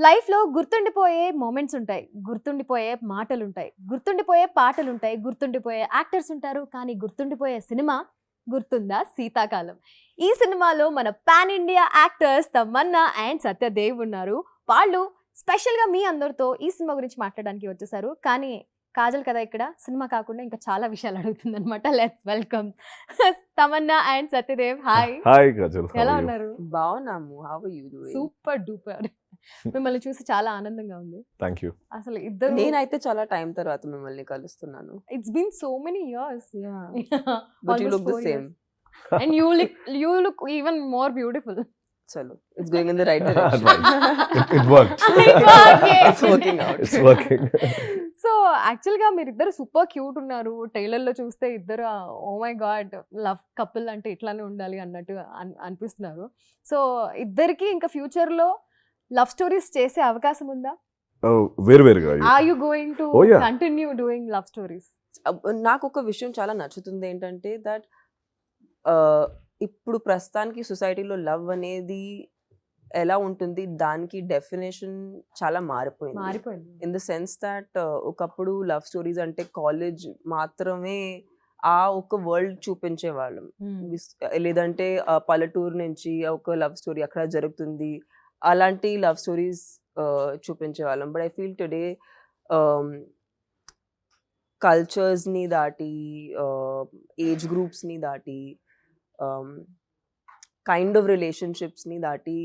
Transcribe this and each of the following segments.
లైఫ్‌లో గుర్తుండిపోయే మొమెంట్స్ ఉంటాయి. గుర్తుండిపోయే మాటలుంటాయి. గుర్తుండిపోయే పాటలుంటాయి. గుర్తుండిపోయే యాక్టర్స్ ఉంటారు. కానీ గుర్తుండిపోయే సినిమా 'గుర్తుందా శీతాకాలం'. ఈ సినిమాలో మన pan India actors Tamannaah and Satyadev ఉన్నారు. వాళ్ళు స్పెషల్‌గా మీ అందరితో ఈ సినిమా గురించి మాట్లాడడానికి వచ్చేసారు. కానీ కాజల్ కదా ఇక్కడ సినిమా కాకుండా ఇంకా చాలా విషయాలు అడుగుతుందన్నమాట. Let's welcome Tamannaah and Satyadev. Hi. Hi Kajal, ఎలా ఉన్నారు? బాగున్నాము. How are you doing? Super duper. మిమ్మల్ని చూసి చాలా ఆనందంగా ఉంది. Thank you. అసలు ఇద్దరు నేనైతే చాలా టైం తర్వాత మిమ్మల్ని కలుస్తున్నాను. It's been so many years. But you look the same. And you look even more beautiful. చలో, it's going in the right direction. It worked. It's working out. It's working. So యాక్చువల్గా మీరిద్దరు super cute ఉన్నారు. ట్రైలర్లో చూస్తే ఇద్దరు oh my god love couple అంటే ఇట్లానే ఉండాలి అన్నట్టు అనిపిస్తున్నారు. సో ఇద్దరికి ఇంకా ఫ్యూచర్లో లవ్ స్టోరీస్ చేసే అవకాశం ఉందా? వేరువేరుగా. Are you going to Oh, yeah. Continue doing love stories? నాకు ఒక విషయం చాలా నచ్చుతుంది ఏంటంటే దట్ ఇప్పుడు ప్రస్తుతానికి సొసైటీలో లవ్ అనేది ఎలా ఉంటుంది, దానికి డెఫినేషన్ చాలా మారిపోయింది. ఇన్ ద సెన్స్ దట్ ఒకప్పుడు లవ్ స్టోరీస్ అంటే కాలేజ్ మాత్రమే ఆ ఒక వరల్డ్ చూపించేవాళ్ళం. లేదంటే పల్లెటూరు నుంచి ఒక లవ్ స్టోరీ అక్కడ జరుగుతుంది, అలాంటి లవ్ స్టోరీస్ చూపించేవాళ్ళం. బట్ ఐ ఫీల్ టుడే కల్చర్స్ని దాటి, ఏజ్ గ్రూప్స్ని దాటి, కైండ్ ఆఫ్ రిలేషన్షిప్స్ని దాటి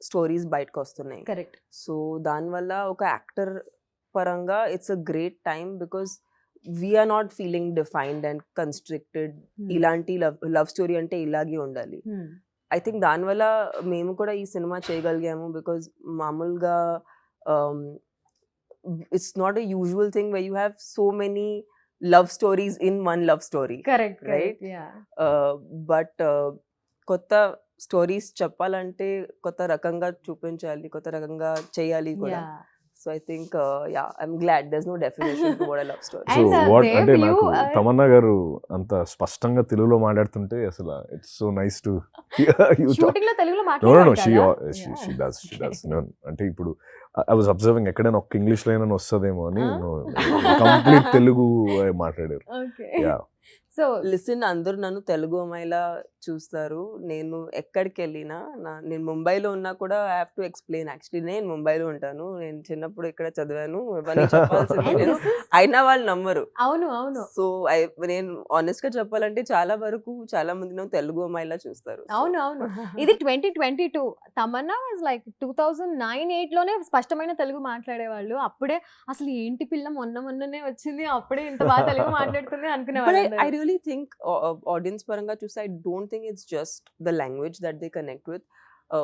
స్టోరీస్ బయటకు వస్తున్నాయి. కరెక్ట్. సో దానివల్ల ఒక యాక్టర్ పరంగా it's a great time because we are not feeling defined and constricted. ఇలాంటి లవ్ స్టోరీ అంటే ఇలాగే ఉండాలి. ఐ థింక్ దానివల్ల మేము కూడా ఈ సినిమా చేయగలిగాము బికాజ్ మామూలుగా it's not a usual thing where you have so many love stories in one love story. Correct. Right. But కొత్త స్టోరీస్ చెప్పాలంటే కొత్త రకంగా చూపించాలి, కొత్త రకంగా చేయాలి కూడా. So I think I'm glad there is no definition to what I love story. So what అంటే నాకు తమన్నా గారు అంత స్పష్టంగా తెలుగులో మాట్లాడుతుంటే అసలు it's so nice to shooting లో తెలుగులో నో షీ మాట్లాడారు. డస్ అంటే ఇప్పుడు ఐ వాజ్ అబ్జర్వింగ్ ఎక్కడైనా ఒక్క ఇంగ్లీష్ లైన్ అని వస్తుందేమో అని కంప్లీట్ తెలుగు మాట్లాడారు. యా. సో లిసన్, అందరూ నన్ను తెలుగు అమ్మాయిలా చూస్తారు. నేను ఎక్కడికి వెళ్ళినా నేను ముంబైలో ఉన్నా కూడా I have to explain. Actually నేను ముంబైలో ఉంటాను, నేను చిన్నప్పుడు ఇక్కడ చదివాను, ఇవన్నీ చెప్పాల్సింది నేను. అయినా వాళ్ళు నమ్మరు. అవును అవును. సో నేను ఆనెస్ట్ గా చెప్పాలంటే చాలా వరకు చాలా మంది నన్ను తెలుగు అమ్మాయిలా చూస్తారు. అవును అవును. ఇది 2022. తమన్నా వాజ్ లైక్ 2009-8 లోనే స్పష్టమైన తెలుగు మాట్లాడేవాళ్ళు. అప్పుడే అసలు ఏంటి పిల్ల మొన్ననే వచ్చింది, అప్పుడే ఇంత బాగా తెలుగు మాట్లాడుతుంది అనుకునేవాళ్ళు. I really think audience paranga choose, I don't think it's just the language that they connect with.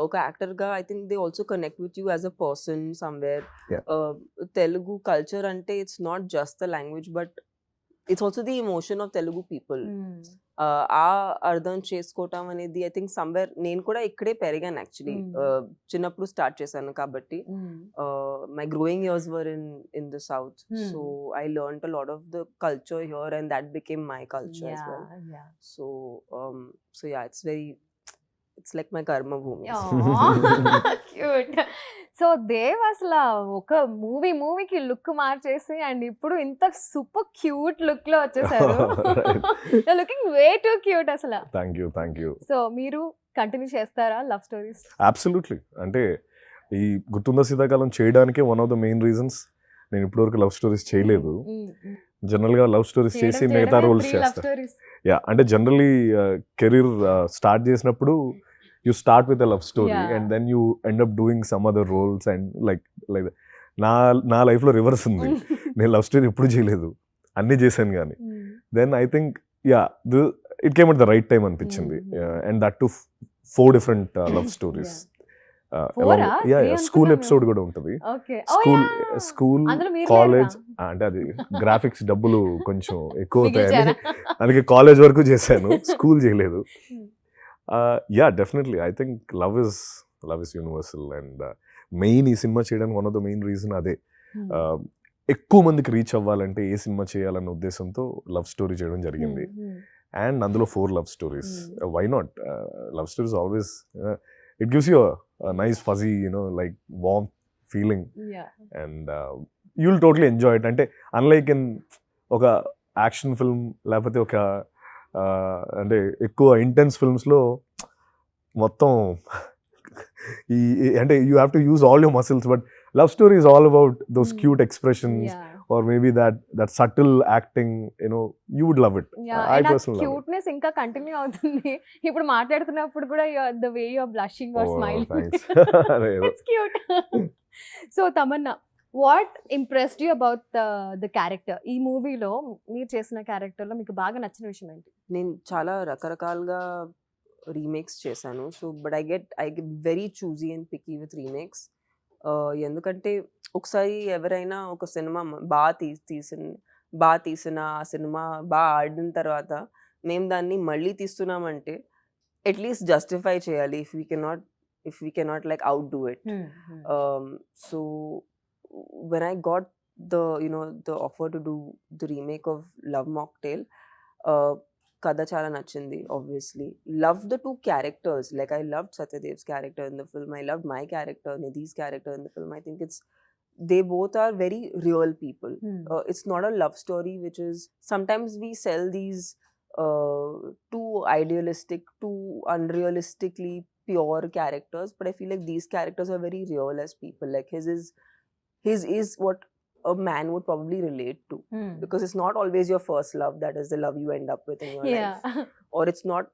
Oka actor ga I think they also connect with you as a person somewhere. Yeah. Telugu culture ante it's not just the language but it's also the emotion of Telugu people. ఆ అర్థం చేసుకోవటం అనేది I think somewhere నేను కూడా ఇక్కడే పెరిగాను actually. చిన్నప్పుడు start చేశాను కాబట్టి my growing years were in the south. So I learned a lot of the culture here and that became my culture as well. So yeah, it's like my కర్మ భూమి. Cute. So Dev అసలు ఒక మూవీకి look మార్చేసి and ఇప్పుడు ఇంత super cute look లో వచ్చేసారు. లుకింగ్ వే టూ క్యూట్ అసలు. Thank you. సో మీరు కంటిన్యూ చేస్తారా లవ్ స్టోరీస్? అబ్సల్యూట్లీ. అంటే ఈ గుర్తుందా శీతాకాలం చేయడానికే one of the main reasons. నేను ఇప్పటివరకు లవ్ స్టోరీస్ చేయలేదు. జనరల్గా లవ్ స్టోరీస్ చేసి మిగతా రోల్స్ చేస్తాను. యా, అంటే జనరల్లీ కెరీర్ స్టార్ట్ చేసినప్పుడు you start with a love story, yeah, and then you end up doing some other roles and like నా లైఫ్లో రివర్స్ ఉంది. నేను లవ్ స్టోరీ ఎప్పుడు చేయలేదు, అన్నీ చేశాను కానీ then I think yeah it came at the right time అనిపించింది. And that too 4 different love stories. School episode కూడా ఉంటుంది. స్కూల్ కాలేజ్ అంటే అది గ్రాఫిక్స్ డబ్బులు కొంచెం ఎక్కువ అవుతాయని అందుకే కాలేజ్ వరకు చేశాను, స్కూల్ చేయలేదు. Yeah, definitely. I think love is universal and main ఈ సినిమా చేయడానికి one of the main reason అదే. ఎక్కువ మందికి రీచ్ అవ్వాలంటే ఏ సినిమా చేయాలన్న ఉద్దేశంతో లవ్ స్టోరీ చేయడం జరిగింది. అండ్ అందులో 4 love stories. Why not? Love stories always it gives you nice fuzzy like warm feeling, Yeah. and you'll totally enjoy it. అంటే unlike in ఒక యాక్షన్ ఫిల్మ్ లేకపోతే ఒక అంటే ఎక్కువ ఇంటెన్స్ ఫిల్మ్స్లో మొత్తం అంటే you have to use all your muscles, but love story is all about those cute expressions Yeah. or maybe that subtle acting, you would love it. I personally love it. Cuteness ఇంకా continue అవుతుంది ఇప్పుడు మాట్లాడుతున్నప్పుడు కూడా the way you are blushing or Oh, smiling thanks. It's cute. So Tamannaah, what impressed you about the character? ఈ మూవీలో మీరు చేసిన క్యారెక్టర్లో మీకు బాగా నచ్చిన విషయం ఏంటి? నేను చాలా రకరకాలుగా రీమేక్స్ చేశాను. So but I get very choosy and picky with remakes. ఎందుకంటే ఒకసారి ఎవరైనా ఒక సినిమా బాగా తీసిన ఆ సినిమా బాగా ఆడిన తర్వాత మేము దాన్ని మళ్ళీ తీస్తున్నామంటే అట్లీస్ట్ జస్టిఫై చేయాలి. If we cannot like out do it. So when I got the offer to do the remake of Love Mocktail, kada chala nachindi. Obviously loved the two characters. Like I loved Satyadev's character in the film, I loved my character, Nidhi's character in the film. I think they both are very real people. It's not a love story, which is sometimes we sell these too idealistic, too unrealistically pure characters, but I feel like these characters are very real as people. Like his is what a man would probably relate to, because it's not always your first love that is the love you end up with in your life, or it's not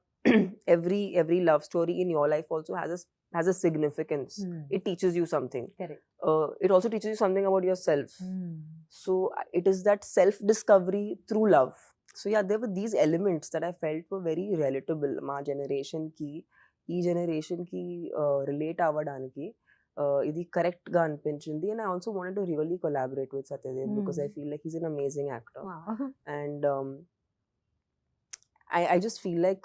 every love story in your life also has a significance. It teaches you something. Correct. It also teaches you something about yourself. So it is that self discovery through love. So yeah, there were these elements that I felt were very relatable. Ma generation ki relate avvadaniki ఇది correct గా అనిపించింది. And I also wanted to really collaborate with Satyadev because I feel like he's an amazing actor. And I just feel like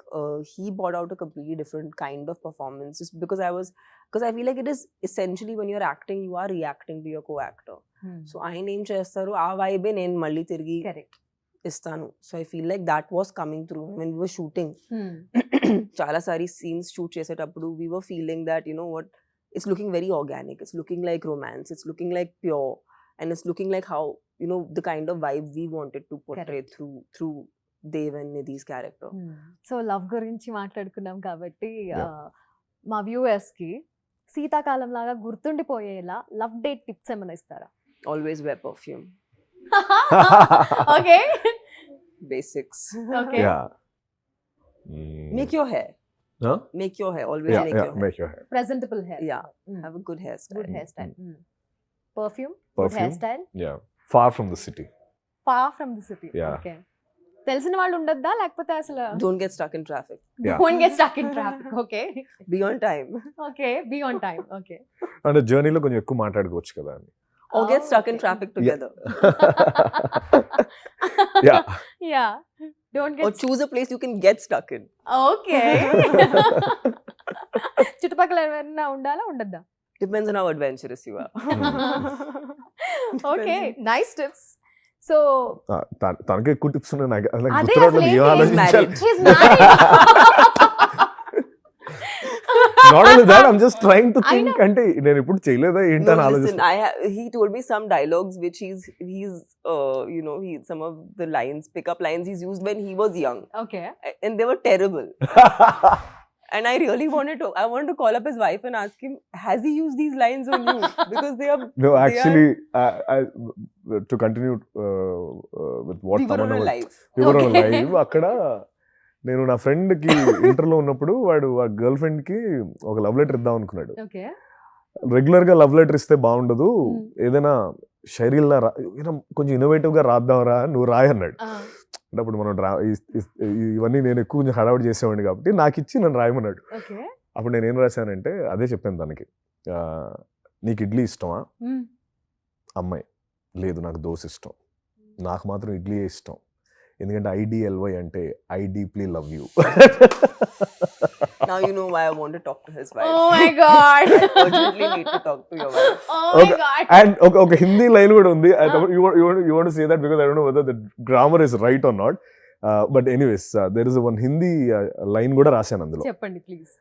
he brought out a completely different kind of performance, just because I feel like it is essentially when you're acting, you are reacting to your co-actor. So ఆయన ఏం చేస్తారు ఆ వైబే నేను మళ్ళీ తిరిగి ఇస్తాను. So I feel like that was coming through when we were shooting. చాలా సారి scenes shoot చేసేటప్పుడు we were feeling that what it's looking very organic, it's looking like romance, it's looking like pure, and it's looking like how the kind of vibe we wanted to portray through Dev and Nidhi's character. So love గురించి మాట్లాడుకున్నాం కాబట్టి మా viewers కి శీతాకాలం లాగా గుర్తుండిపోయేలా love date tips ఏమైనా ఇస్తారా? Always wear perfume. Okay. Basics. Okay. Yeah. Make your hair. Huh? Make your hair. Always make your hair. Make your hair. Presentable hair. Yeah. Have a good hairstyle. Good hairstyle. Perfume. Good hairstyle. Yeah. Far from the city. Far from the city. Yeah. Okay. తెలిసిన వాళ్ళు ఉండొద్దా లేకపోతే అసలు Don't get stuck in traffic. Don't get stuck in traffic. Okay. Be on time. Okay. Be on time. Okay. అంటే జర్నీలో కొంచెం ఎక్కువ మాట్లాడుకోవచ్చు కదా అని. Or get stuck in traffic together. Yeah. Yeah. Don't get Or choose a place you can get stuck in. Okay. చుట్టుపక్కల ఎవరైనా ఉండాలా ఉండద్దా? Depends on how adventurous you are. Okay. Nice tips. So తనకే ఎక్కువ టిప్స్ ఉన్నాయి నాకు. అదే గుర్తురావట్లేదు, ఏం he's ఆలోచించాలి. married. he's married. Not only that, I'm just trying to I think. know. అంటే నేను ఇప్పుడు చేయలేదా ఏంటని No, listen, ఆలోచిస్తాను. he told me some dialogues which he's some of the pickup lines he's used when he was young, Okay. and they were terrible. And I really wanted to call up his wife and ask him, has he used these lines on you? Because they are. No, actually, to continue with what We were on Tamannah a was- live. we were on a Okay. live. అక్కడ నేను నా friend కి ఇంటర్లో ఉన్నప్పుడు వాడు ఆ girl friend కి ఒక లవ్ లెటర్ ఇద్దాం అనుకున్నాడు. Okay. రెగ్యులర్ గా లవ్ లెటర్ ఇస్తే బాగుండదు, ఏదైనా శైలిలా కొంచెం ఇన్నోవేటివ్ గా రాద్దాంరా, నువ్వు రాయి అన్నాడు. అంటే అప్పుడు మనం ఇవన్నీ నేను ఎక్కువ కొంచెం హడావుడి చేసేవాడిని కాబట్టి నాకు ఇచ్చి నన్ను రాయమన్నాడు. Okay. అప్పుడు నేను ఏం రాశానంటే అదే చెప్పాను తనకి, నీకు ఇడ్లీ ఇష్టమా? అమ్మాయి, లేదు నాకు దోశ ఇష్టం. నాకు మాత్రం ఇడ్లీ ఇష్టం, ఎందుకంటే IDLY అంటే I deeply love you. Now you know why I want to talk to his wife. Oh my God. I urgently need to talk to your wife. Oh my Okay. God. And ఒక Hindi line కూడా ఉంది. You want to say that because I don't know whether the grammar is right or not. But anyways, there is one Hindi line కూడా రాశాను అందులో. చెప్పండి please.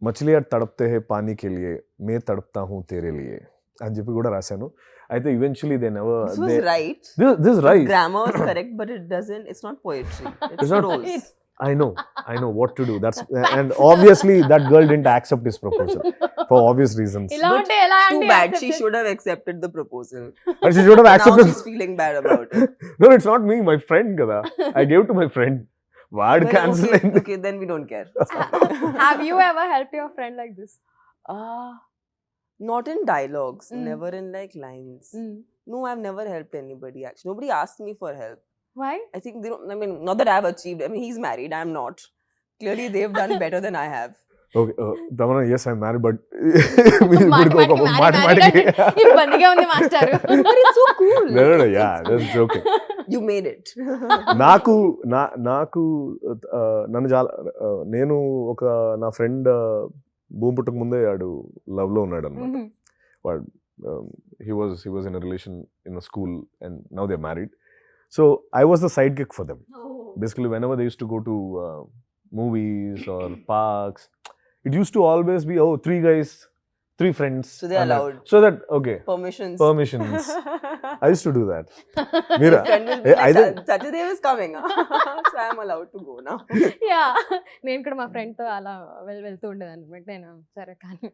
మచిలియా తడప్తే హే పానీ కే లియే మే తడప్తా హూ తేరే లియే అని చెప్పి కూడా రాశాను. అయితే eventually they never This was right. this is right. Grammar was correct, but it doesn't. It's not poetry. It's not- prose. I know what to do. That's and obviously that girl didn't accept his proposal for obvious reasons. ఇలా ఉంటే ఎలా Too అండి bad. accept She this? should have accepted the proposal. But she should have Now accepted. she's feeling bad about it. No, it's not me, my friend kada. I gave to my friend. Word Well, cancel. okay, then we don't care. Have you ever helped your friend like this? Not in dialogues, Mm. never in like lines. Mm. No, I've never helped anybody actually. Nobody asked me for help. Why? I think they don't, I mean, not that I've achieved. I mean, he's married, I'm not. Clearly, they've done better than I have. Okay, Tamannah, yes, I'm married, but మాటిమాటికి ఇబ్బందిగా ఉంది master. But it's so cool. No, yeah, that's joking. You made it. నాకు నన్ను చాలా నేను ఒక నా friend భూమి పుట్టక ముందే ఆడు లవ్ లో ఉన్నాడు అనమాట. వాడు he was in a relation in a school and now they're married. So I was the sidekick for them. Basically, whenever they used to go to movies or parks, it used to always be, oh, 3 guys, 3 friends. So they're and that. allowed. So that, okay, Permissions. I used to do that. Mira, Your friend will be I like, didn't- Satyadev is coming. So I'm allowed to go now. Yeah నేను కూడా మా friend తో అలా వెళ్తూ ఉండేదాన్ని అనమాట. నేను సరే కానీ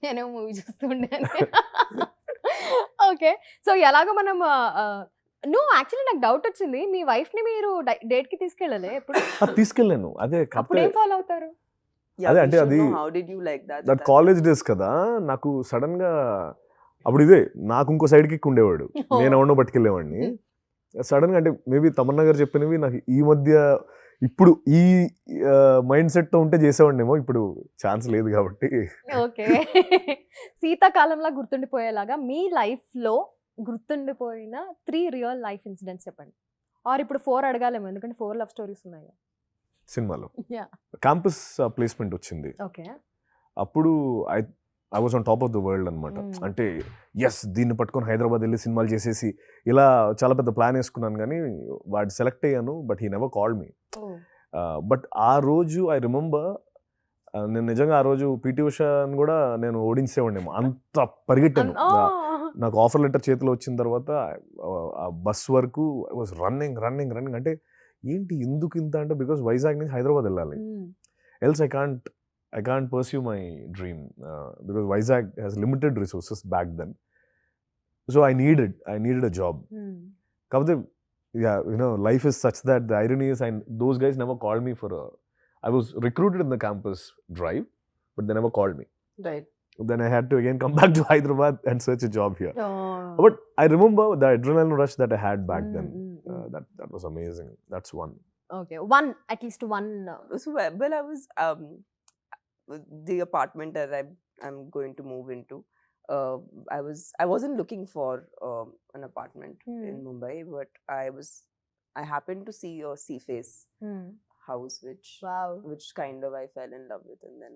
నేను మూవీ చూస్తూ ఉండేదాన్ని. ఓకే, సో ఎలాగో మనం నో యాక్చువల్లీ నాకు డౌట్ వచ్చింది, మీ వైఫ్ ని మీరు డేట్ కి తీసుకెళ్ళలే ఎప్పుడు? తీసుకెళ్ళాను. అదే అప్పుడు ఏం ఫాలో అవుతారు? Yeah, అదే we అంటే should అది know how did you like that? That college days కదా, నాకు సడన్ గా అప్పుడు ఇదే నాకు ఇంకో సైడ్ కిక్ ఉండేవాడు, నేను ఎవరినో పట్టుకెళ్ళేవాడిని. సడన్ గా అంటే మేబీ తమన్నా గారు చెప్పినవి నాకు ఈ మధ్య ఇప్పుడు ఈ మైండ్ సెట్ తో ఉంటే చేసేవాడినేమో, ఇప్పుడు ఛాన్స్ లేదు కాబట్టి. ఓకే, శీతాకాలంలో గుర్తుండిపోయేలాగా మీ లైఫ్ లో గుర్తుండిపోయిన 3 రియల్ లైఫ్ ఇన్సిడెంట్స్ చెప్పండి. ఆర్ ఇప్పుడు 4 అడగాలేమో, ఎందుకంటే 4 లవ్ స్టోరీస్ ఉన్నాయి. సినిమాలో యా, క్యాంపస్ ప్లేస్మెంట్ వచ్చింది. ఓకే. అప్పుడు I was on top of the world అనమాట. అంటే ఎస్, దీన్ని పట్టుకొని హైదరాబాద్ వెళ్ళి సినిమాలు చేసేసి ఇలా చాలా పెద్ద ప్లాన్ వేసుకున్నాను, కానీ వాడు సెలెక్ట్ అయ్యాను. But he never called me. But ఆ రోజు ఐ రిమెంబర్, నేను నిజంగా ఆ రోజు పీటీ ఉషాని కూడా నేను ఓడించేవాడినేమో, అంత పరిగెట్టాను. నాకు ఆఫర్ లెటర్ చేతిలో వచ్చిన తర్వాత ఆ బస్ వరకు ఐ వాజ్ రన్నింగ్. అంటే ఏంటి ఎందుకు ఇంత అంటే, బికాస్ వైజాగ్ నుంచి హైదరాబాద్ వెళ్ళాలి, else I can't pursue my dream because Vizag has limited resources back then. So I needed a job. Kabade, yeah, life is such that the irony is those guys never called me for I was recruited in the campus drive, but they never called me. Right. Then I had to again come back to Hyderabad and search a job here. But I remember the adrenaline rush that I had back then. That was amazing. That's one. Okay, at least one. So, well, I was the apartment that I'm going to move into. I wasn't looking for an apartment in Mumbai, but I happened to see a Seaface house, which kind of I fell in love with, and then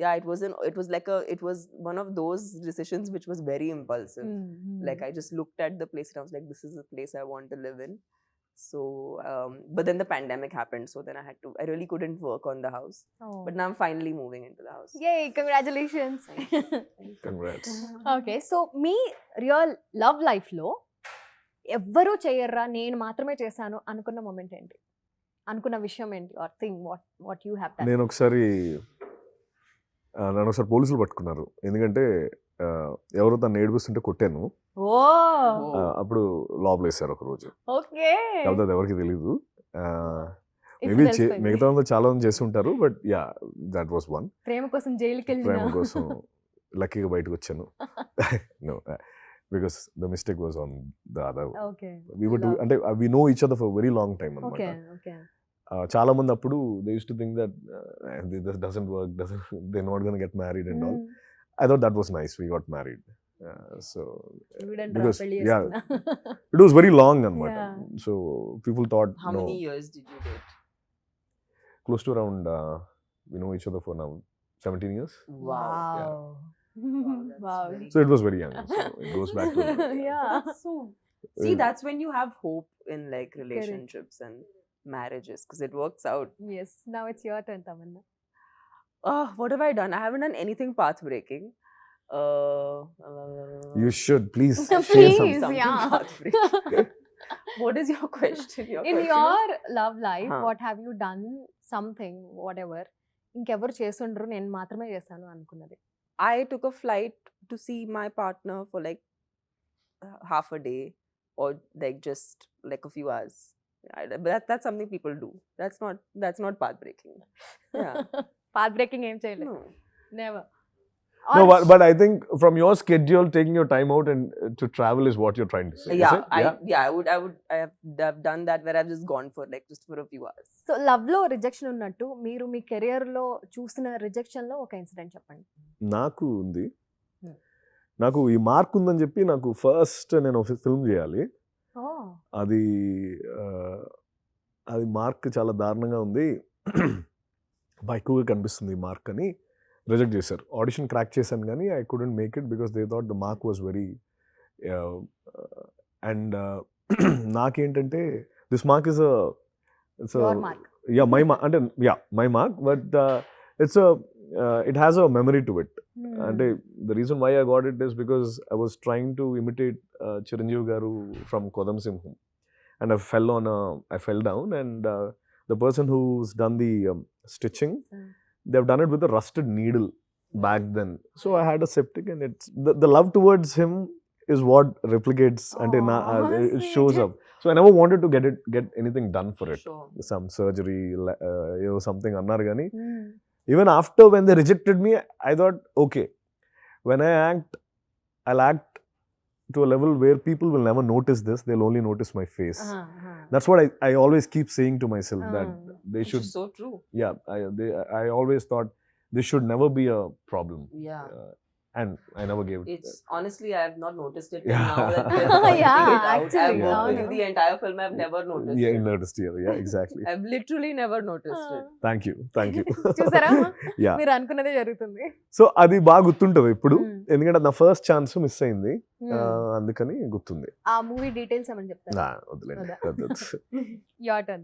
yeah, it was one of those decisions which was very impulsive. Like I just looked at the place and I was like, this is the place I want to live in. So but then the pandemic happened, so then I really couldn't work on the house. But now I'm finally moving into the house. Yay, congratulations. Congrats. Okay, so me real love life లో ఎవ్వరూ చేయర్రా నేను మాత్రమే చేశాను అనుకున్న moment ఏంటి, అనుకున్న విషయం ఏంటి, or thing what you have done? నన్ను ఒకసారి పోలీసులు పట్టుకున్నారు, ఎందుకంటే ఎవరో తను ఏడిపిస్తుంటే కొట్టాను. అప్పుడు లోపల వేసారు ఒక రోజు. ఓకే, అది ఎవరికి తెలీదు. మేబీ మిగతా చాలా మంది చేసి ఉంటారు, but yeah, that was one. ప్రేమ కోసం జైలుకి వెళ్ళిన, ప్రేమ కోసం లక్కీగా బయటకు వచ్చాను. No, because the mistake was on the other. అంటే we know each other for very long time అన్నమాట. చాలా మంది అప్పుడు they used to think that this doesn't work, they not gonna get married and all. I thought that was nice. We got married. So because yeah, it was very long anamata. So people thought, how many years did you date? Close to around we know each other for now 17 years. Wow. Yeah. Wow. So it was very young. So it goes back to yeah. See, that's when you have hope in like relationships and marriages, because it works out. Yes. Now it's your turn, Tamannah. What have I done? I haven't done anything path breaking. You should please share Please, something. yeah. path breaking. What is your question? In question your love life, Huh. what have you done something, whatever, ఇంకెవరు చేసుండ్రు నేను మాత్రమే చేశాను అనుకున్నది? I took a flight to see my partner for like half a day or like just like a few hours. But that's something people do. That's not path breaking. Yeah. Path breaking ఏం చేయలేదు. No. Never. No, but I think from your schedule, taking your time out and to travel is what you're trying to say. Yeah, is it? I have done that where I've just gone for like just for a few hours. So love లో rejection ఉన్నట్టు మీరు మీ career లో చూసిన rejection లో ఒక incident చెప్పండి. నాకు ఉంది. Hmm. నాకు ఈ మార్క్ ఉందని చెప్పి నాకు ఫస్ట్ నేను ఫిల్మ్ చేయాలి. అది అది మార్క్ చాలా దారుణంగా ఉంది, ఎక్కువగా కనిపిస్తుంది ఈ మార్క్ అని రిజెక్ట్ చేశారు. ఆడిషన్ క్రాక్ చేశాను కానీ I couldn't make it because they thought the mark was very and నాకేంటంటే this mark is Your mark. My mark అంటే my mark but it has a memory to it. అంటే the reason why I got it is because I was trying to imitate Chiranjeevi garu from Kodam Simham, and I fell down, and the person who's done the stitching, they've done it with a rusted needle back then. So I had a septic, and it's the love towards him is what replicates and it shows up. So I never wanted to get anything done for it. Sure. Some surgery, something annar gani. Even after when they rejected me, I thought, okay, when I act, I'll act to a level where people will never notice this. They'll only notice my face. That's what I always keep saying to myself, that they Which should. is so true. Yeah, I always thought this should never be a problem. Yeah. And I never gave it. It's honestly, I have not noticed it till Yeah. now that we're pointing Yeah, it out. actually, I've worked with no. you the entire film. I've never noticed Yeah, it. you noticed here. Yeah, exactly. I've literally never noticed it. Thank you. చూసారా, Yeah. మీరు అనుకున్నదే జరుగుతుంది. So అది బాగా గుర్తుంటుంది ఇప్పుడు, Hmm. ఎందుకంటే నా ఫస్ట్ ఛాన్స్ మిస్ అయింది, Hmm. అందుకని గుర్తుంది. ఆ మూవీ డీటెయిల్స్ ఏమని చెప్తారా? వదిలేండి. Your turn.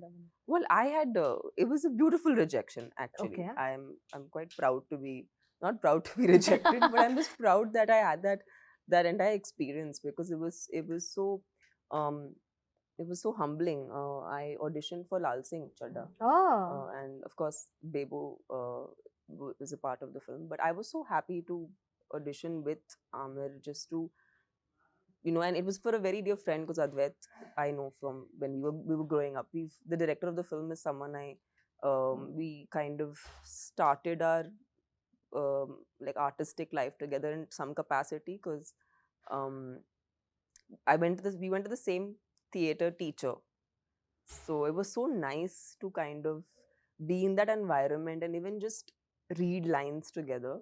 Well, I had it was a beautiful rejection actually. Okay. I'm quite proud to be not proud to be rejected, but I'm just proud that I had that entire experience because it was so humbling. I auditioned for Lal Singh Chadda, and of course Bebo was a part of the film. But I was so happy to audition with Amir just to, and it was for a very dear friend because Advait I know from when we were growing up. The director of the film is someone we kind of started our like artistic life together in some capacity because we went to the same theater teacher, so it was so nice to kind of be in that environment and even just read lines together.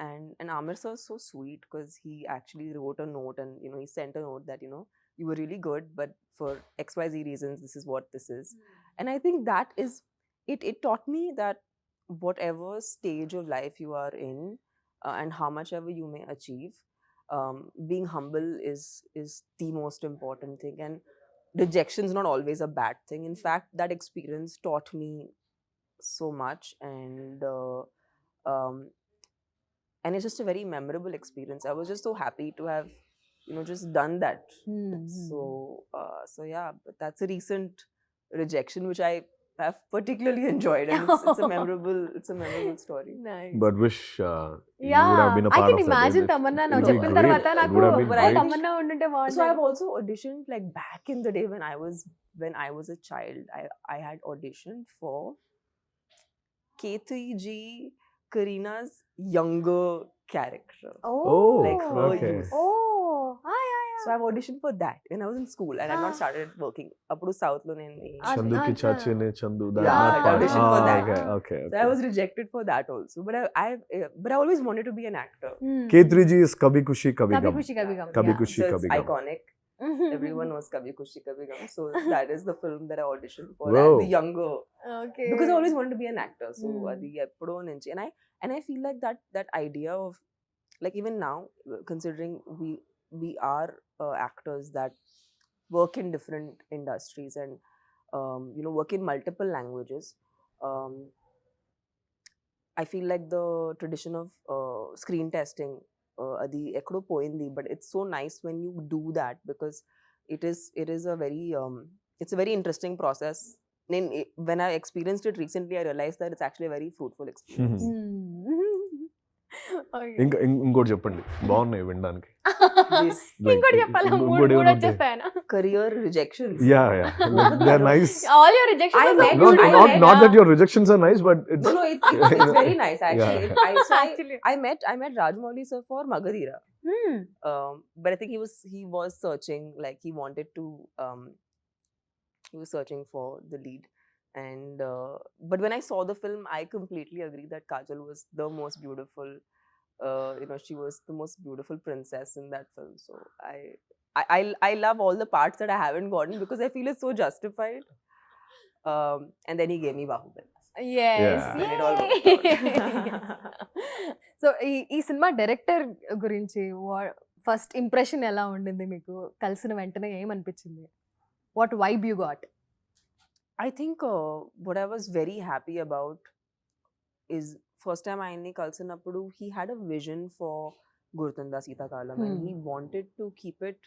And Amir sir is so sweet because he actually wrote a note and he sent a note that you were really good, but for XYZ reasons this is what this is. And I think that is it taught me that whatever stage of life you are in and how much ever you may achieve, being humble is the most important thing, and rejection is not always a bad thing. In fact, that experience taught me so much, and it's just a very memorable experience. I was just so happy to have just done that. So yeah, but that's a recent rejection which I have particularly enjoyed, and it's a memorable story. Nice. But wish you Yeah, would have been a I part can of that. imagine Tamannah It now would be చెప్పిన great. తర్వాత It నాకు would have been But I great. Tamannah ఉండుంటే So బాగుంటుంది. I've also auditioned like back in the day when I was a child. I had auditioned for K3G, Karina's younger character. Oh, Like her okay. youth. Yeah. So I've auditioned for that when I was in school and I've not started working. Appudu South lo nenu. Chanduki Chachine Chandu. Yeah, I auditioned for that. Okay. So I was rejected for that also. But I always wanted to be an actor. K3G is Kabhi Khushi Kabhi Kabhi Gum. Khushi Kabhi Gum. Kabhi Yeah. Khushi So it's Kabhi Gum. iconic. Everyone knows Kabhi Khushi Kabhi Gum. So that is the film that I auditioned for. Wow. And the younger. Okay. Because I always wanted to be an actor. So Hmm. and I feel like that idea of like even now considering we are actors that work in different industries and work in multiple languages. I feel like the tradition of screen testing adi ekkodo poyindi, but it's so nice when you do that, because it is a very it's a very interesting process. When I experienced it recently, I realized that it's actually a very fruitful experience. ఇంకా ఇంకోటి చెప్పండి, బాగున్నాయి వినడానికి. ఇంకోటి చెప్పాలా? ఇంకోటి మూడు ఏమైనా వచ్చేస్తాయనా? Career rejections. Yeah, they're nice. All your rejections I are met- so Not, beautiful. not that your rejections are nice, but it's No, it's very nice actually. Yeah. Actually. I met Rajmouli sir for Magadira. But I think he was searching, like he wanted to he was searching for the lead. And but when I saw the film, I completely agree that Kajal was the most beautiful. She was the most beautiful princess in that film. So I love all the parts that I haven't gotten, because I feel it's so justified. And then he gave me Bahubali. Yes. Yeah. And it all worked so ఈ cinema director గురించి first impression ఎలా ఉండింది మీకు? కలిసిన వెంటనే ఏమనిపించింది? What vibe you got? I think what I was very happy about is, first time ఆయన్ని కలిసినప్పుడు he had a vision for Gurthunda Seethakalam, and he wanted to keep it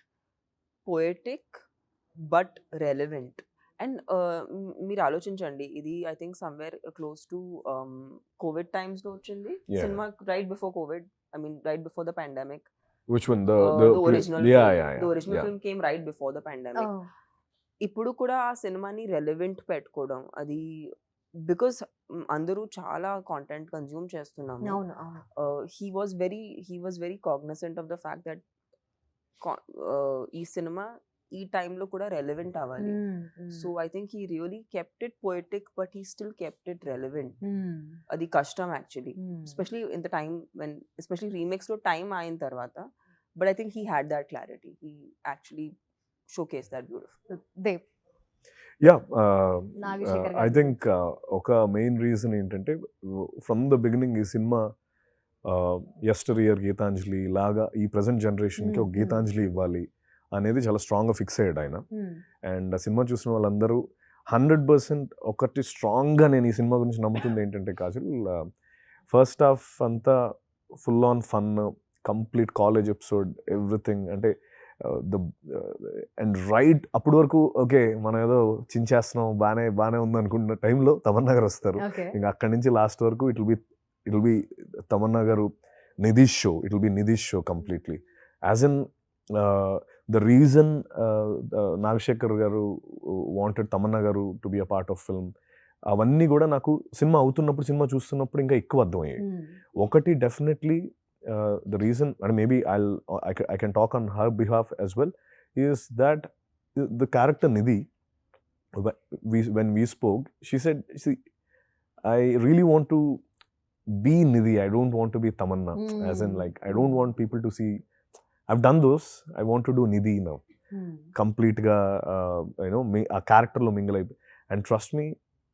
poetic but relevant. And మీరు ఆలోచించండి, ఇది I think somewhere close to COVID times లో వచ్చింది Yeah. Cinema, right before COVID, I mean right before the pandemic. which one? The original Yeah, film. yeah, yeah. The original yeah. film came right before the pandemic. ఇప్పుడు కూడా ఆ సినిమాని relevant పెట్టుకోవడం, అది because అందరూ చాలా కాంటెంట్ కన్జ్యూమ్ చేస్తున్నాము. అవును, అవును. He was very Cognizant of the fact that ఈ సినిమా ఈ టైంలో కూడా రెలెవెంట్ అవ్వాలి. So I think he really kept it poetic, but he still kept it relevant. అది కష్టం actually, especially in the time when, especially remakes లో time అయిన తర్వాత. But I think he had that clarity. He actually showcase that beautiful. Dev. Yeah, Nagashekar I garu. think ఒక main reason ఏంటంటే, from the beginning ఈ cinema యస్టర్ year Gitanjali లాగా ఈ present జనరేషన్కి ఒక గీతాంజలి ఇవ్వాలి అనేది చాలా స్ట్రాంగ్గా ఫిక్స్ అయ్యాడు ఆయన. అండ్ ఆ సినిమా చూసిన వాళ్ళందరూ 100% ఒకటి స్ట్రాంగ్గా నేను ఈ సినిమా గురించి నమ్ముతుంది ఏంటంటే, కాజల్ ఫస్ట్ హాఫ్ అంతా full on fun, complete college episode, everything. అంటే అండ్ రైట్ అప్పటి వరకు ఓకే మనం ఏదో చించేస్తున్నాం, బాగానే ఉంది అనుకుంటున్న టైంలో తమన్నా గారు వస్తారు. ఇంకా అక్కడి నుంచి లాస్ట్ వరకు ఇట్ విల్ బి తమన్నా గారు Nidhish show completely. As in the reason Nagashekar గారు వాంటెడ్ తమన్నా గారు to be a part of film, అవన్నీ కూడా నాకు సినిమా అవుతున్నప్పుడు, సినిమా చూస్తున్నప్పుడు ఇంకా ఎక్కువ అర్థమయ్యాయి. ఒకటి definitely the reason, and maybe I can talk on her behalf as well, is that the character Nidhi, when we spoke, she said, see, I really want to be Nidhi, I don't want to be Tamanna. As in, like, I don't want people to see, I've done those, I want to do Nidhi now. Complete ga a character lo mingle ayi. And trust me,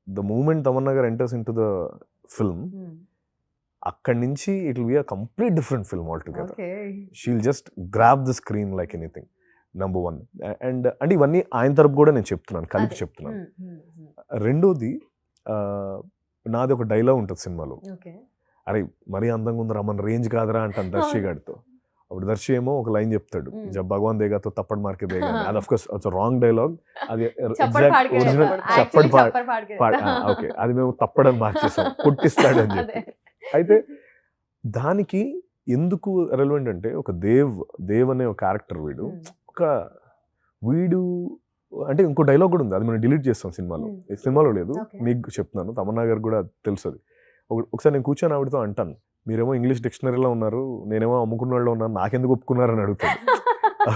the moment Tamanna gar enters into the film, అక్కడి నుంచి it will be a complete different film all together. She will just grab the screen like anything, number one. And అంటే ఇవన్నీ ఆయన తరపు కూడా నేను చెప్తున్నాను, కలిపి చెప్తున్నాను. రెండోది, నాది ఒక డైలాగ్ ఉంటుంది సినిమాలో, అరే మరీ అందంగా ఉందిరా, మన రేంజ్ కాదురా అంటాను దర్శి గారితో. అప్పుడు దర్శి ఏమో ఒక లైన్ చెప్తాడు, జబ్ భగవాన్ దేగాతో తప్పడ్ మార్కే దేగా. అది of course it's wrong dialogue, అది ఎగ్జాక్ట్ ఒరిజినల్ చప్పడ్ ఓకే, అది మేము తప్పడని మార్చేసాం, పుట్టిస్తాడని చెప్పి. అయితే దానికి ఎందుకు రెలవెంట్ అంటే, ఒక దేవ్ అనే ఒక క్యారెక్టర్ వీడు అంటే ఇంకో డైలాగ్ కూడా ఉంది, అది మనం డిలీట్ చేస్తాం సినిమాలో లేదు, మీకు చెప్తున్నాను, తమన్నా గారు కూడా తెలుసు. అది ఒకసారి నేను కూర్చొని ఆవిడతో అంటాను, మీరేమో ఇంగ్లీష్ డిక్షనరీలో ఉన్నారు, నేనేమో అమ్ముకున్న వాళ్ళు ఉన్నాను, నాకెందుకు ఒప్పుకున్నారని అడుగుతాను.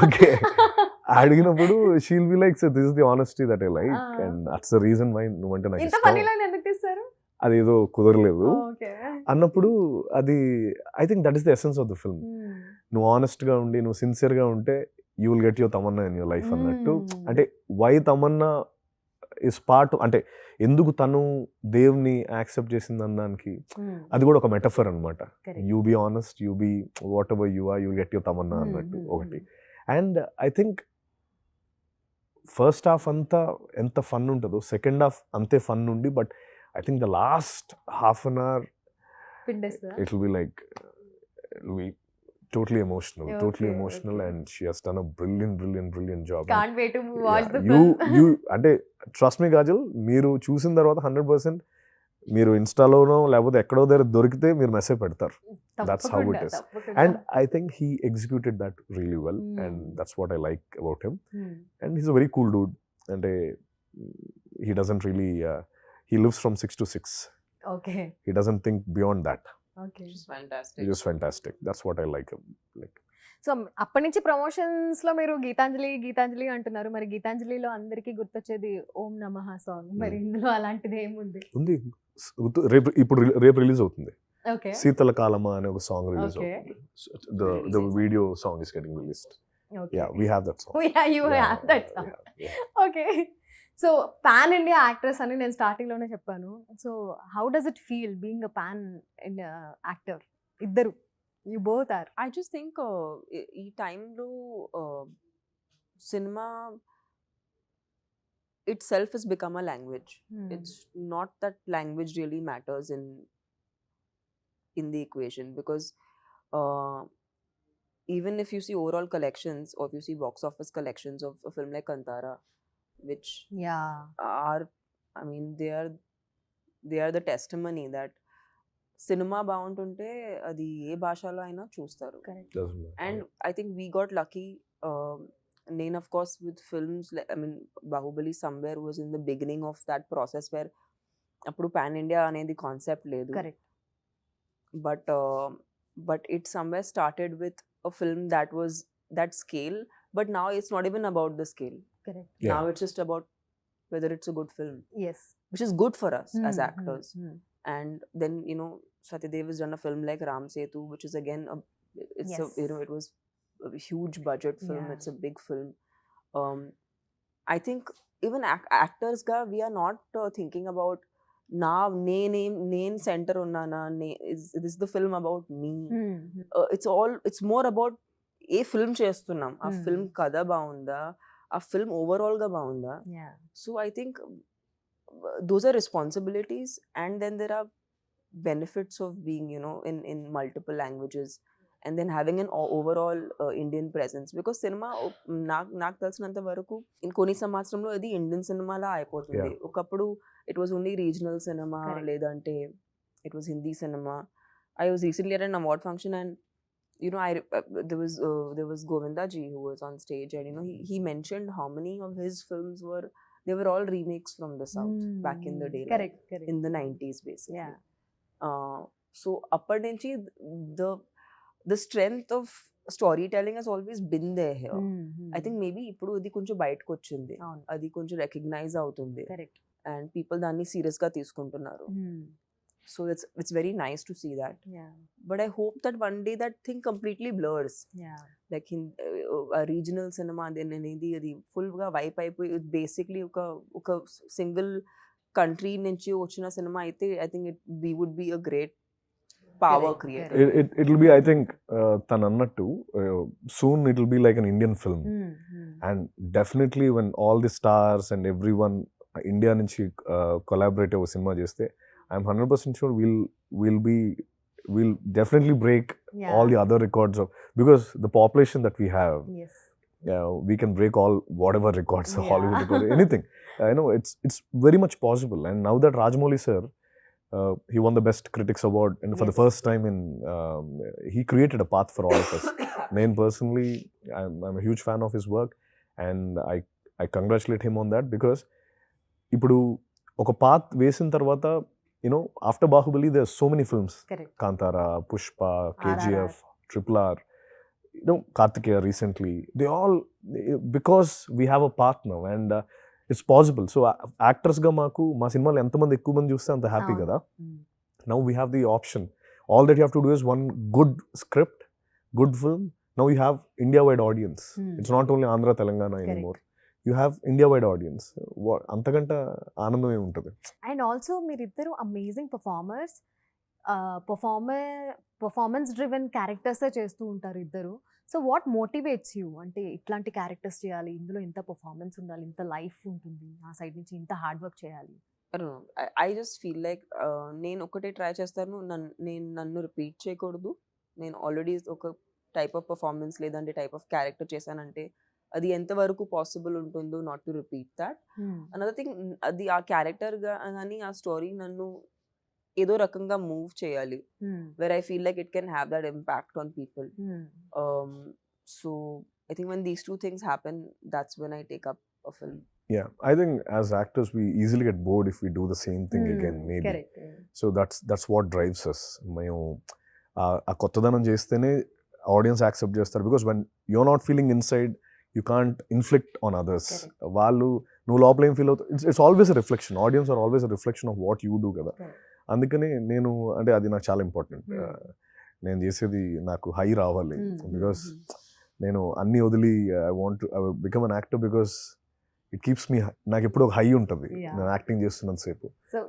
ఓకే, అడిగినప్పుడు she'll be like, this is the honesty that I like, and that's the reason why నువ్వంటే నాకు ఇష్టం, అదేదో కుదరలేదు అన్నప్పుడు, అది I think that is the essence of the film. నువ్వు ఆనెస్ట్గా ఉండి, నువ్వు సిన్సియర్గా ఉంటే you will get your Tamannaah in your life అన్నట్టు. అంటే వై తమన్నా ఇస్ పార్ట్, అంటే ఎందుకు తను దేవుని యాక్సెప్ట్ చేసింది అన్నానికి అది కూడా ఒక మెటఫర్ అనమాట. You be honest, you be whatever you are, you will get your Tamannaah అన్నట్టు ఒకటి. And I think first half అంతా ఎంత ఫన్ ఉంటుందో, సెకండ్ హాఫ్ అంతే ఫన్ ఉండి, but I think the last half an hour, పిండేస్తుందా? it'll be like it'll be totally emotional Okay. and she has done a brilliant job. Can't wait to watch the you film. అంటే trust me Kajal, మీరు చూసిన తర్వాత 100% మీరు ఇన్స్టాలోనో లేకపోతే ఎక్కడో దగ్గర దొరికితే మీరు మెసేజ్ పెడతారు. That's how it is. And I think he executed that really well, and that's what I like about him. And he's a very cool dude, and he doesn't really he lives from 6 to 6. Okay. He doesn't think beyond that. Okay. Which is fantastic. He's just fantastic. That's what I like him. Like, so అప్పటి నుంచి promotions లో మీరు గీతాంజలి అంటున్నారు. మరి గీతాంజలిలో అందరికీ గుర్తొచ్చేది ఓం నమః song. మరి ఇందులో అలాంటిది ఏముంది? ఉంది. రేపు రిలీజ్ అవుతుంది. ఓకే. శీతలకాలమ అనే ఒక సాంగ్ రిలీజ్ Okay. అవుతుంది. The video song is getting released. Okay. Yeah, we have that song. Yeah, you Yeah, have that song. yeah. Okay. So pan India actress అని నేను స్టార్టింగ్ లోనే చెప్పాను. So how does it feel being a pan India actor? ఇద్దరు, you both are. I just think ఈ టైంలో cinema itself has become a language. It's not that language really matters in the equation, because even if you see overall collections, or if you see box office collections of a film like Kantara, which yeah. are, I mean, they are the testimony that cinema బాగుంటుంటే అది ఏ భాషలో అయినా చూస్తారు. Correct. Doesn't matter. And I think we got lucky. Nain, of course, with films like, I mean, Bahubali somewhere was in the beginning of that process where appudu pan India anedi concept ledu. Correct. But it somewhere started with a film that was that scale, but now it's not even about the scale. Correct. Yeah. Now it's just about whether it's a good film, yes. which is good for us as actors. And then, you know, Satyadev has done a film like Ram Setu, which is again it's Yes. you know, it was a huge budget film. Yeah. It's a big film. I think even actors ga, we are not thinking about now name center unnana, is this the film about me? It's more about a film చేస్తున్నాం, ఆ film కథ బాగుందా, ఆ film overall గా బాగుందా. Yeah. So I think those are responsibilities, and then there are benefits of being, you know, in multiple languages, and then having an overall Indian presence, because cinema నాకు తెలిసినంత వరకు కొన్ని సంవత్సరంలో ఇది ఇండియన్ సినిమాలా అయిపోతుంది. ఒకప్పుడు it was only regional cinema, లేదంటే it was Hindi cinema. I was recently at an award function, and you know, there was Govinda ji who was on stage, and you know, he mentioned how many of his films they were all remakes from the south back in the day, correct. Correct. in the 90s basically. Yeah. So appar nunchi the strength of storytelling has always been there here. I think maybe ఇప్పుడు ఇది కొంచెం బయటకు వచ్చింది, అవును. అది కొంచెం recognise అవుతుంది, correct. and people దాన్ని సీరియస్ గా తీసుకుంటున్నారు. So it's very nice to see that. Yeah. But I hope that one day that thing completely blurs. Yeah. Like in a regional cinema, then అనేది అది ఫుల్ గా wipe అయిపోయి basically ఒక single country నుంచి వచ్చిన cinema అయితే I think we would be a great power Correct, creator. correct. It'll be, I think, తను అన్నట్టు soon it'll be like an Indian film. And definitely when all the stars and everyone India నుంచి collaborate ఒక cinema చేస్తే, I'm 100% sure we'll definitely break Yeah. all the other records because the population that we have, Yes. we can break all whatever records, Yeah. Hollywood record, anything. I know it's very much possible. And now that Rajamouli sir, he won the Best Critics Award, and for the Yes. first time he created a path for all of us. Nain personally, I'm a huge fan of his work, and I congratulate him on that, because ఇప్పుడు ఒక path వేసిన తర్వాత, you know, after Bahubali there's so many films. Correct. Kantara, Pushpa, KGF, RRR. RRR, you know, Kartikeya recently, they all, because we have a path now, and it's possible. So actors ga maaku ma cinema ఎంత మంది ఎక్కువ మంది చూస్తే అంత happy కదా. Now we have the option. All that you have to do is one good script, good film. Now you have India-wide audience. It's not only Andhra, Telangana anymore. You have India-wide audience. అంతకంటే ఆనందం ఏముంటుంది. And also మీరిద్దరు amazing performers. Performance driven characters చేస్తూ ఉంటారు ఇద్దరు. So what motivates you? అంటే ఇట్లాంటి characters చేయాలి, ఇందులో ఇంత పర్ఫార్మెన్స్ ఉండాలి, ఇంత లైఫ్ ఉంటుంది, ఆ సైడ్ నుంచి ఇంత హార్డ్ వర్క్ చేయాలి. I don't know. I just feel like నేను ఒకటే ట్రై చేస్తాను, నేను నన్ను రిపీట్ చేయకూడదు. నేను ఆల్రెడీ ఒక టైప్ ఆఫ్ పర్ఫార్మెన్స్ లేదంటే టైప్ ఆఫ్ క్యారెక్టర్ చేశానంటే అది ఎంతవరకు పాసిబుల్ ఉంటుందో not to repeat that. Another thing, అది ఆ క్యారెక్టర్ కానీ ఆ స్టోరీ నన్ను ఏదో రకంగా మూవ్ చేయాలి, where I feel like it can have that impact on people. So I think when these two things happen, that's when I take up a film. Yeah, I think as actors we easily get bored if we do the same thing again, maybe. Correct. So that's what drives us. మేము ఆ కొత్తదనం చేస్తేనే audience accept చేస్తారు, because when you're not feeling inside, you can't inflict on others. వాళ్ళు నువ్వు లోపల ఏం feel అవుతావు, it's always a reflection. Audience are always a reflection of what you do కదా. అందుకని నేను అంటే అది నాకు చాలా ఇంపార్టెంట్. నేను చేసేది నాకు హై రావాలి, బికాస్ నేను అన్ని వదిలి I want become an actor, because it keeps me, నాకు ఎప్పుడు ఒక హై ఉంటుంది నేను యాక్టింగ్ చేస్తున్నంత సేపు,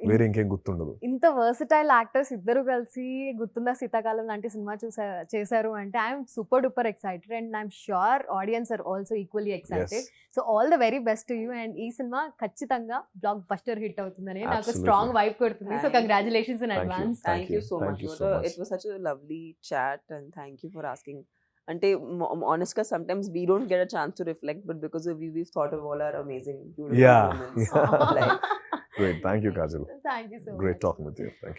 వేరే ఇంకేం గుర్తుండదు. ఇంత వర్సటైల్ యాక్టర్స్ ఇద్దరు కలిసి గుర్తుందా శీతాకాలం లాంటి సినిమా చేశారు అంటే I'm super duper excited and I'm sure audience are also equally excited. So all the very best to you and ఈ సినిమా ఖచ్చితంగా బ్లాక్ బస్టర్ హిట్ అవుతుందని నాకు స్ట్రాంగ్ వైబ్ కొడుతుంది. So congratulations in advance. Thank you so much. It was such a lovely chat and thank you for asking. అంటే honestly sometimes we don't get a chance to reflect, but because of you we've thought of all our amazing beautiful moments. Great, thank you Kajal. Thank you so much. Great talking with you. Thank you.